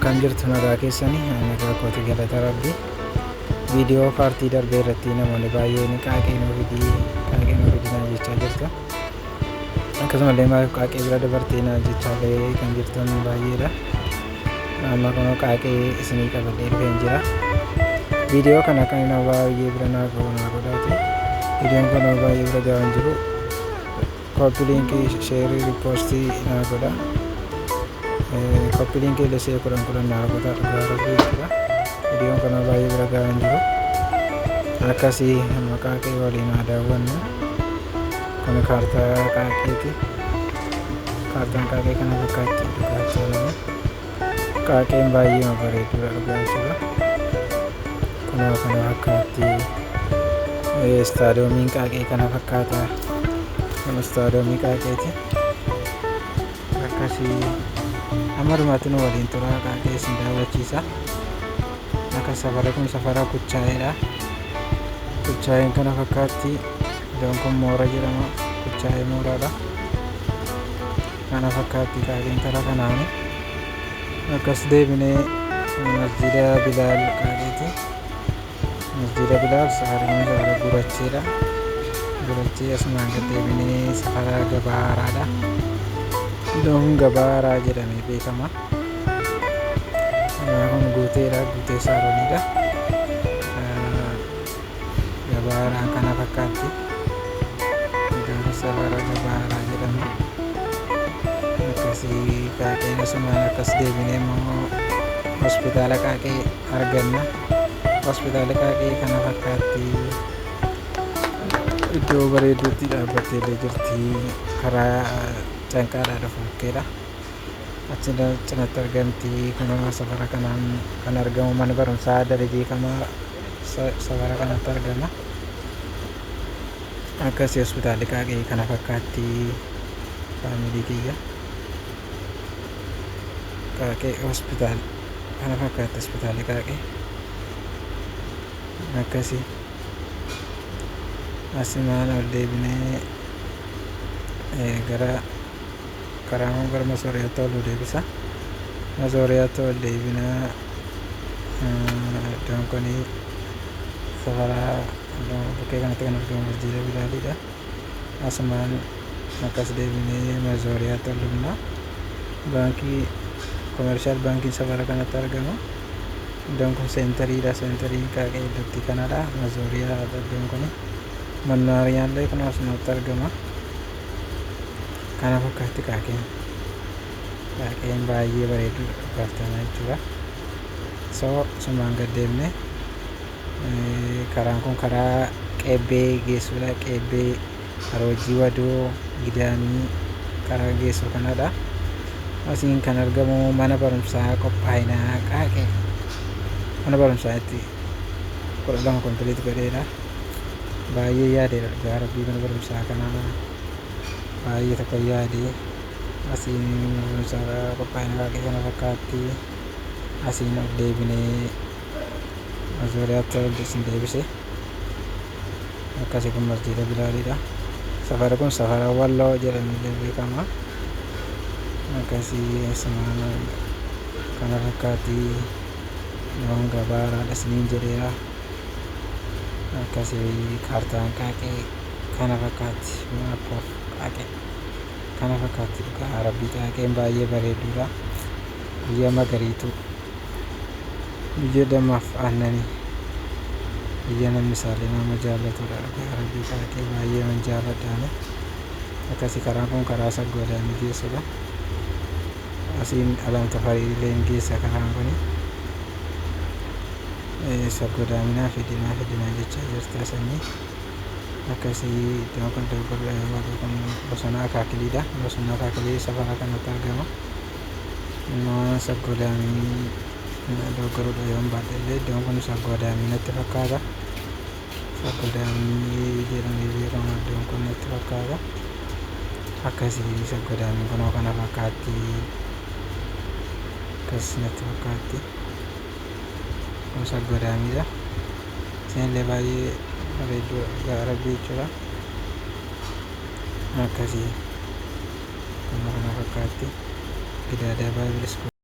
Akkam jirtu nagaa keessanii nagaa kooti galata rabbii. Viidiyoo paartii darbee irratti namoonni baay'een qaaqee nuu fidinaa jechaa jirtu. Akkasumallee maaliif qaaqee bira dabartee naa jechaa kan jirtan baay'eedha. Amma kun qaaqee isinii qabadhee dhufeen jira. Viidiyoo kana kan nama baay'ee bira naa godhaati. Viidiyoon kun nama baay'ee bira gahaan jiru. Koppii liinkii sheerii riippoostii naa godha. Koppii liinkii illee kudhan naa godha dhugaa rabbii jechuudha. Viidiyoon kana baay'ee bira gahaan jiru. Akkasii maqaa qaaqee waliin haa daawwannu. Kun kaartaa qaaqeeti. Kaartaan qaaqee kana fakkaatti dhugaatti qaaqeen baay'ee bareeduudha dhugaa jechuudha. Kunoo kana fakkaatti istaadiyoomiin qaaqee kana fakkaata. Kun istaadiyoomii qaaqeeti. Akkasii amma dhumaatti nu waliin turaa qaaqee isin daawwachiisa. Akka safara kun safara kuchaa'eedha. Kuchaa'een kana fakkaatti. Iddoon kun moora jedhama. Kuchaa'ee mooraadha. Kana fakkaatti qaaqeen karaa kanaani. Akkas deebinee masjida Bilaal qaaqeeti. Masjida Bilaal safara guracheedha. Gurachee asumaan gad deebinee safara Gabaaraadha. Iddoon kun Gabaaraa jedhamee beekama. Kun guuteedha. Guutee Saarooniidha. Gabaaraan kana fakkaatti. Iddoon kun safara Gabaaraa jedhama. Akkasii qaaqeen asumaan akkas deebinee immoo hospitaala qaaqee arganna. Hospitaala qaaqee kana fakkaatti. Iddoo bareeduutti dhaabbattee jirti. Karaa canqaadhaa dhufu bukkeedha. Achi cinatti argamti. Kun safara kanaan kan argamu mana barumsaa daree kamaa safara kanatti argama. Akkasii hospitaalli qaaqee kana fakkaatti. Faamilii kiyya qaaqee hospitaal kana fakkaatti hospitaalli qaaqee akkasii. Asimaan ol deebinee gara karaan gara Masooriyaatti ol deebisa. Masooriyaatti ol deebinaa iddoon kun safara bukkee kanatti kan argamu masjida Bilaaliidha. Asumaan akkas deebinee Masooriyaatti ol dhufna. Baankii koomershaal baankiin safara kanatti argama. Iddoon kun seentariidha. Seentariin qaaqee iddootti kanadha. Masooriyaa iddoon kun Mannaariyaallee kun asumatti argama. Kana fakkaatti qaaqeen. Qaaqeen baay'ee bareedu dhugaaftamaa jechuudha. Asumaan gad deemne karaan kun karaa Qeebbee geessudha. Qeebbee Aroojii Wadoo Gidaamii karaa geessu kanadha. Asiin kan argamu mana barumsaa qophaa'inaa qaaqee. Mana barumsaa itti 12 kompiliit godheedha. Baay'ee yaadeedha dhugaa rabbii mana barumsaa kana baay'ee tokko yaadee. Asiin mana barumsaa qophaa'ina qaaqee kana fakkaatti. Asiin ol deebinee Masooriyaatti ol deebise. Akkasii kun masjida Bilaaliidha. Safara kun safara Walloo jedhamee beekama. Akkasii asumaan kana fakkaatti. Iddoon Gabaaraadha isiniin jedheera. Akkasii kaartaan qaaqee kana fakkaatti. Maappoof qaaqee kana fakkaatti dhugaa rabbii qaaqeen baay'ee bareeduudha. Biyya magariitu biyya dammaaf aannanii biyya namni isaallee nama jaallatudha dhugaa rabbii qaaqee baay'ee man jaalladhaani. Akkasii karaan kun karaa Saggodaamii geessudha. Asiin Alamta Fariilee geessa karaan kuni. Saggodaaminaa fidinaa jechaa jirti asanii. Akkasii iddoon kun bosona Akaakiliidha. Bosona Akaakilii safara kanatti argama. Saggodaamii doggoruudha yoo baadhillee iddoon kun Saggodaamii natti fakkaata. Saggodaamii jedhamee beekama iddoon kun natti fakkaata. Akkasii Saggodaamiin kunoo kana fakkaatti. Akkas natti fakkaatti. Kun Saggodaamiidha. Isinillee baay'ee bareedu rabbii jechuudha. Akkasii kun kana fakkaatti. Gidaadaa Baayibil Iskuul.